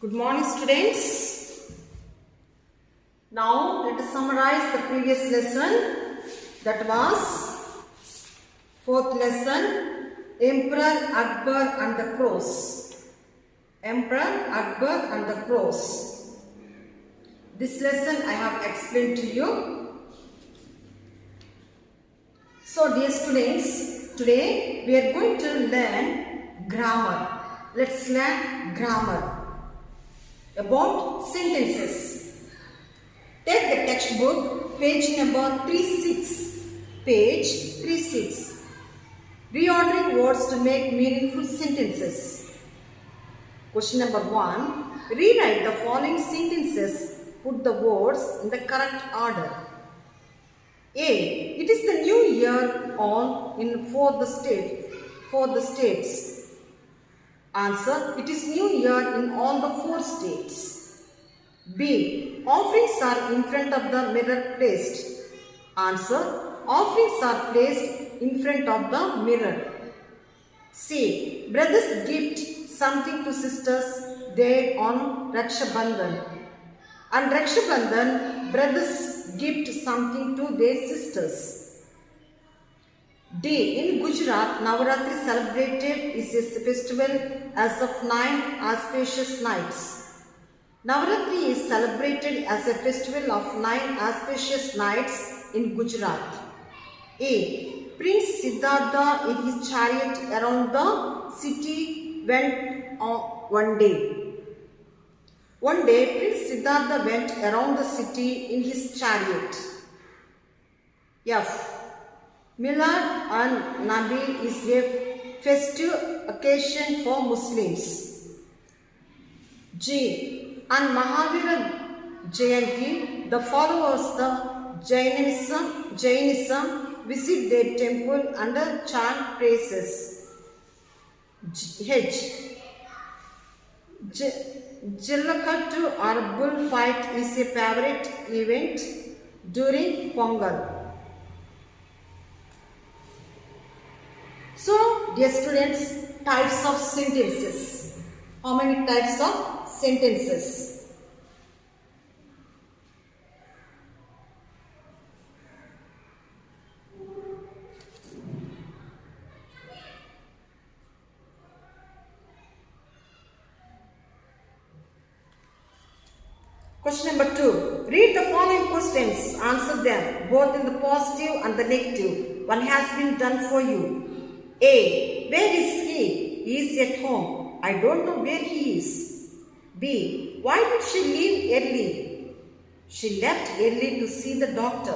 Good morning, students. Now let us summarize the previous lesson. That was fourth lesson, Emperor Akbar and the Crows. Emperor Akbar and the Crows. This lesson I have explained to you. So dear students, today we are going to learn grammar. Let's learn grammar about sentences. Take the textbook, page number 36. Page 36. Reordering words to make meaningful sentences. Question number 1. Rewrite the following sentences. Put the words in the correct order. A. It is the new year on in for the states. Answer. It is new year in all the 4 states. B. Offerings are in front of the mirror placed. Answer. Offerings are placed in front of the mirror. C. Brothers gift something to sisters there on Raksha Bandhan. On Raksha Bandhan, brothers gift something to their sisters. D. In Gujarat, Navaratri celebrated is a festival as of 9 auspicious nights. Navaratri is celebrated as a festival of 9 auspicious nights in Gujarat. A. Prince Siddhartha in his chariot around the city went on one day. One day, Prince Siddhartha went around the city in his chariot. F. Milad and Nabi is a festive occasion for Muslims. G. On Mahavira Jayanti, the followers of Jainism visit their temple and chant praises. H. Jallikattu or bullfight is a favorite event during Pongal. So, dear students, types of sentences. How many types of sentences? Question number 2. Read the following questions. Answer them both in the positive and the negative. One has been done for you. A. Where is he? He is at home. I don't know where he is. B. Why did she leave early? She left early to see the doctor.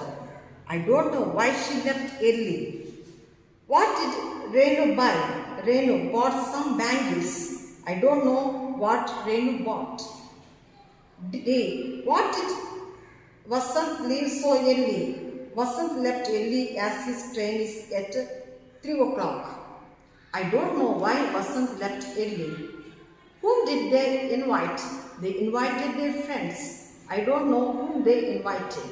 I don't know why she left early. What did Renu buy? Renu bought some bangles. I don't know what Renu bought. D. What did Vasant leave so early? Vasant left early as his train is at 3 o'clock. I don't know why Vasant left early. Whom did they invite? They invited their friends. I don't know whom they invited.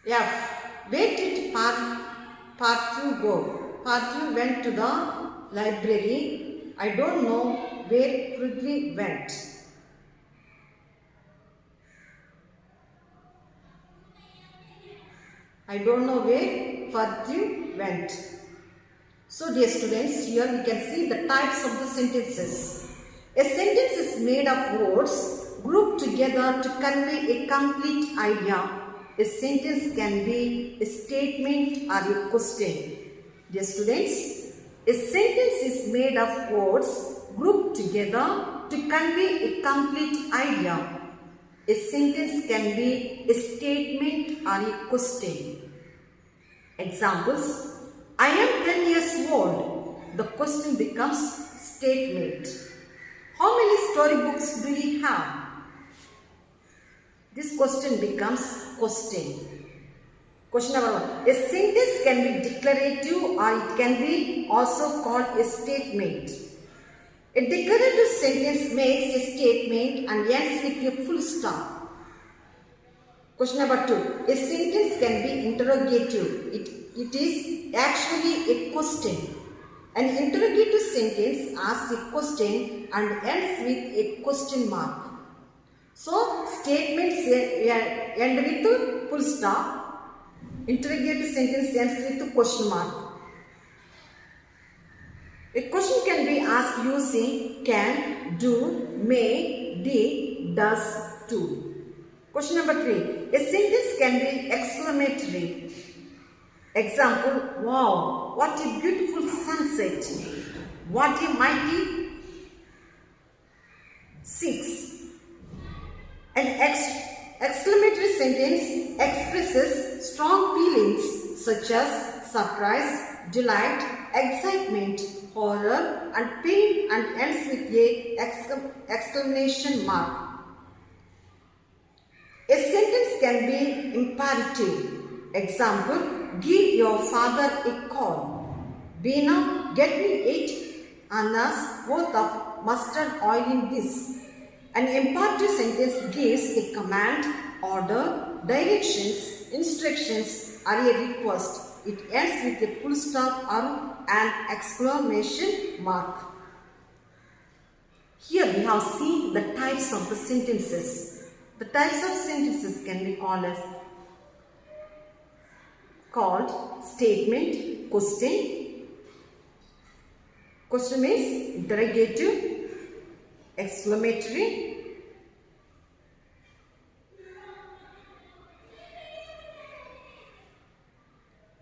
F. Where did Parthu go? Parthu went to the library. I don't know where Prithvi went. I don't know where Parthu went. So dear students, here we can see the types of the sentences. A sentence is made of words grouped together to convey a complete idea. A sentence can be a statement or a question. Dear students, a sentence is made of words grouped together to convey a complete idea. A sentence can be a statement or a question. Examples. I am 10 years old. The question becomes statement. How many storybooks do you have? This question becomes question. Question number 1. A sentence can be declarative or it can be also called a statement. A declarative sentence makes a statement and ends with a full stop. Question number 2. A sentence can be interrogative. It is actually a question. An interrogative sentence asks a question and ends with a question mark. So, statements end with full stop. Interrogative sentence ends with question mark. A question can be asked using can, do, may, did, does, to. Question number 3. A sentence can be exclamatory. Example, wow, what a beautiful sunset. What a mighty. 6. An exclamatory sentence expresses strong feelings such as surprise, delight, excitement, horror and pain and ends with a exclamation mark. A sentence can be imperative. Example, give your father a call. Bina, get me 8 annas worth of mustard oil in this. An imperative sentence gives a command, order, directions, instructions or a request. It ends with a full stop or an exclamation mark. Here we have seen the types of the sentences. The types of sentences can be called statement, question. Question means interrogative, exclamatory,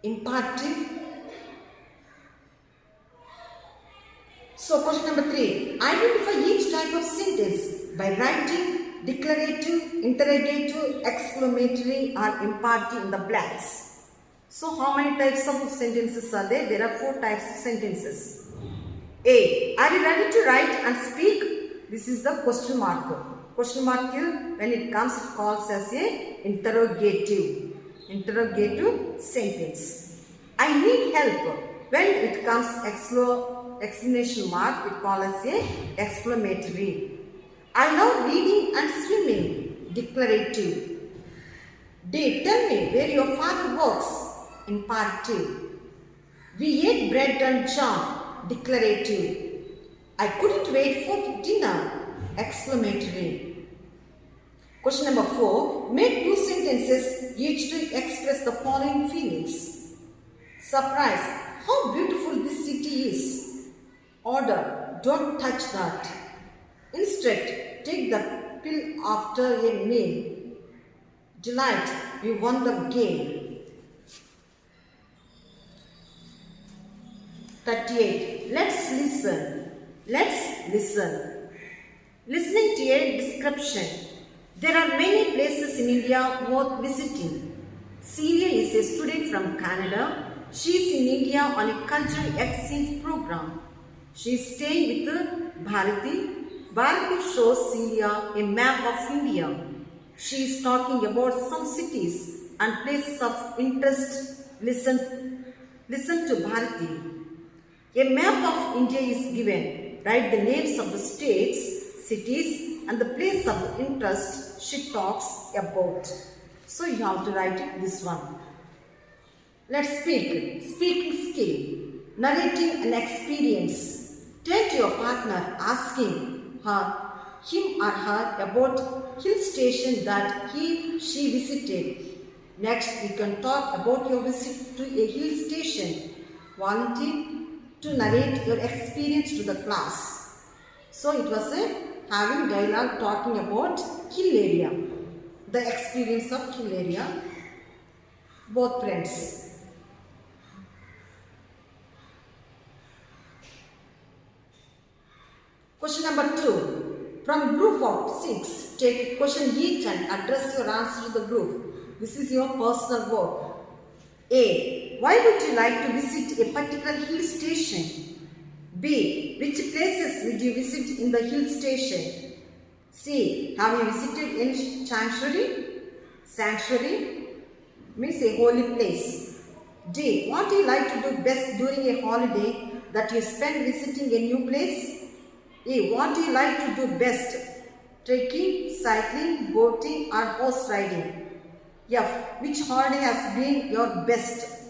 imperative. So question number 3. Identify each type of sentence by writing declarative, interrogative, exclamatory or imperative in the blanks. So how many types of sentences are there? There are 4 types of sentences. A. Are you ready to write and speak? This is the question mark. Question mark here, when it comes, it calls as a interrogative sentence. I need help. When it comes exclamation mark, it calls as a exclamatory. I love reading and swimming. Declarative. D. Tell me where your father works. Imperative. We ate bread and jam. Declarative. I couldn't wait for dinner. Exclamatory. Question number 4. Make 2 sentences each to express the following feelings. Surprise. How beautiful this city is. Order. Don't touch that. Instruct. Take the pill after a meal. Delight. You won the game. 38. Let's listen. Listening to a description. There are many places in India worth visiting. Celia is a student from Canada. She is in India on a cultural exchange program. She is staying with Bharati. Bharati shows Celia a map of India. She is talking about some cities and places of interest. Listen to Bharati. A map of India is given. Write the names of the states, cities and the place of interest she talks about. So you have to write it this one. Let's speak. Speaking skill. Narrating an experience. Turn to your partner asking him or her about hill station that she visited. Next, we can talk about your visit to a hill station. Volunteer to narrate your experience to the class. So it was having dialogue talking about hill area, the experience of hill area, both friends. Question number 2. From group of 6, take a question each and address your answer to the group. This is your personal work. A. Why would you like to visit a particular hill station? B. Which places would you visit in the hill station? C. Have you visited any sanctuary? Sanctuary means a holy place. D. What do you like to do best during a holiday that you spend visiting a new place? E. What do you like to do best? Trekking, cycling, boating or horse riding? F. Which holiday has been your best?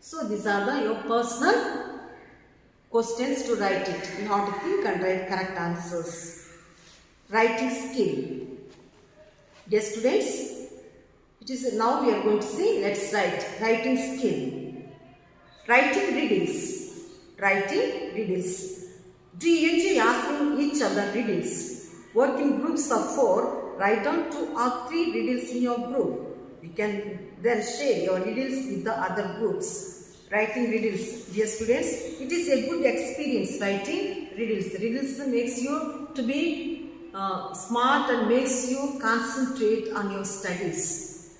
So these are your personal questions to write it. You have to think and write correct answers. Writing skill. Dear students, it is now we are going to see, let's write. Writing skill. Writing riddles. Writing riddles. Do you enjoy asking each other riddles? Work in groups of 4. Write down 2 or 3 riddles in your group. You can then share your riddles with the other groups. Writing riddles. Dear students, it is a good experience writing riddles. Riddles makes you to be smart and makes you concentrate on your studies.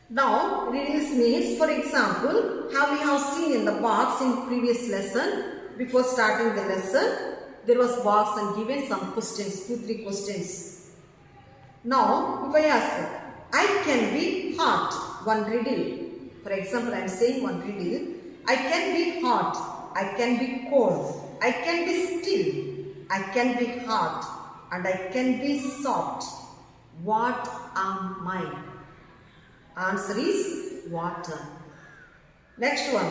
Now, riddles means, for example, how we have seen in the box in previous lesson. Before starting the lesson, there was box and given some questions, 2-3 questions. Now, if I ask, I can be hot, one riddle. For example, I am saying one riddle. I can be hot, I can be cold, I can be still, I can be hard, and I can be soft. What am I? Answer is water. Next one.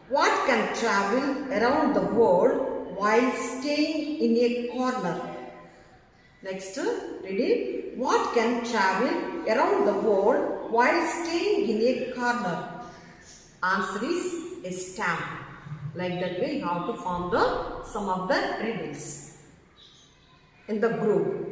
What can travel around the world while staying in a corner? Next, ready? What can travel around the world while staying in a corner? Answer is a stamp. Like that way you have to form some of the riddles in the group.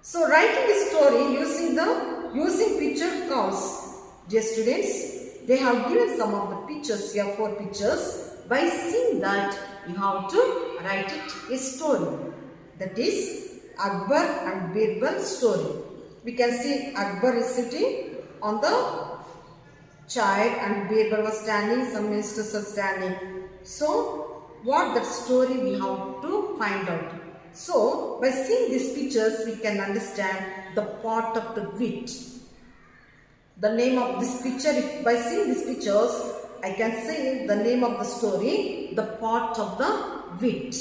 So writing a story using picture counts. Dear students, they have given some of the pictures here, 4 pictures. By seeing that, you have to write it a story. That is Akbar and Birbal story. We can see Akbar is sitting on the chair and Birbal was standing, some ministers are standing. So, what that story we have to find out. So, by seeing these pictures, we can understand the part of the wit. The name of this picture, by seeing these pictures, I can say the name of the story, the part of the wit.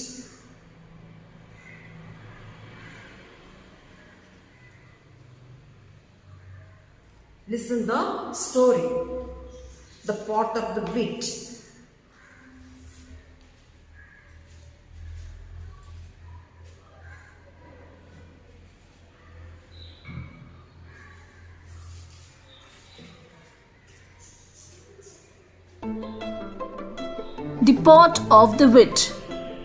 Listen the story, the part of the wit. The Pot of the Wit.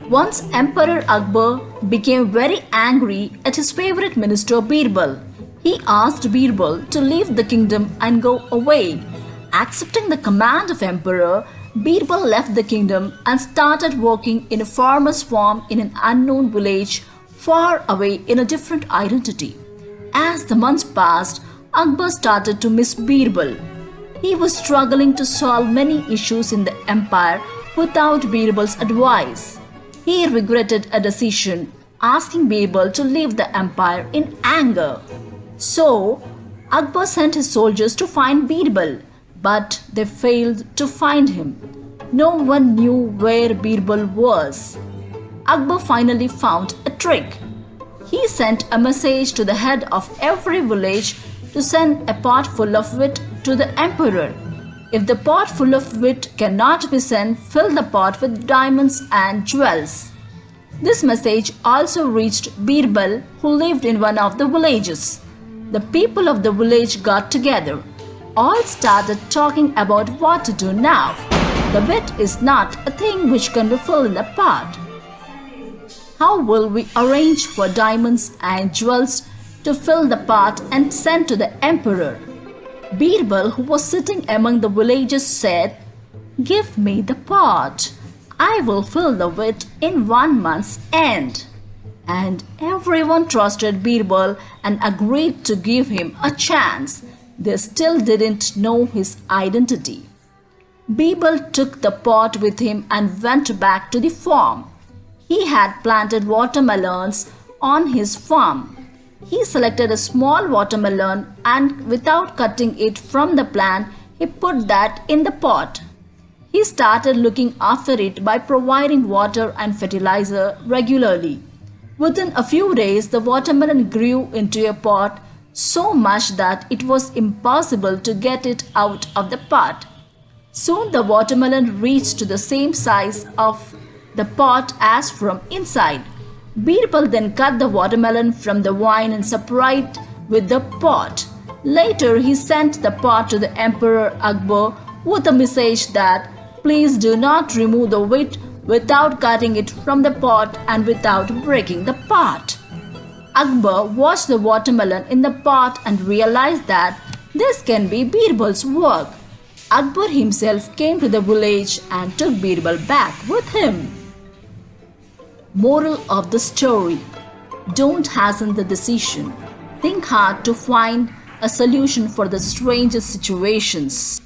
Once Emperor Akbar became very angry at his favorite minister Birbal. He asked Birbal to leave the kingdom and go away. Accepting the command of Emperor, Birbal left the kingdom and started working in a farmer's farm in an unknown village far away in a different identity. As the months passed, Akbar started to miss Birbal. He was struggling to solve many issues in the empire without Birbal's advice. He regretted a decision, asking Birbal to leave the empire in anger. So, Akbar sent his soldiers to find Birbal, but they failed to find him. No one knew where Birbal was. Akbar finally found a trick. He sent a message to the head of every village to send a pot full of wit to the emperor. If the pot full of wit cannot be sent, fill the pot with diamonds and jewels. This message also reached Birbal, who lived in one of the villages. The people of the village got together. All started talking about what to do now. The wit is not a thing which can be filled in a pot. How will we arrange for diamonds and jewels to fill the pot and send to the emperor? Birbal, who was sitting among the villagers, said, "Give me the pot. I will fill the wit in 1 month's end." And everyone trusted Birbal and agreed to give him a chance. They still didn't know his identity. Birbal took the pot with him and went back to the farm. He had planted watermelons on his farm. He selected a small watermelon and without cutting it from the plant, he put that in the pot. He started looking after it by providing water and fertilizer regularly. Within a few days, the watermelon grew into a pot so much that it was impossible to get it out of the pot. Soon the watermelon reached to the same size of the pot as from inside. Birbal then cut the watermelon from the vine and separate with the pot. Later he sent the pot to the Emperor Akbar with a message that please do not remove the wheat without cutting it from the pot and without breaking the pot. Akbar watched the watermelon in the pot and realized that this can be Birbal's work. Akbar himself came to the village and took Birbal back with him. Moral of the story: don't hasten the decision. Think hard to find a solution for the strangest situations.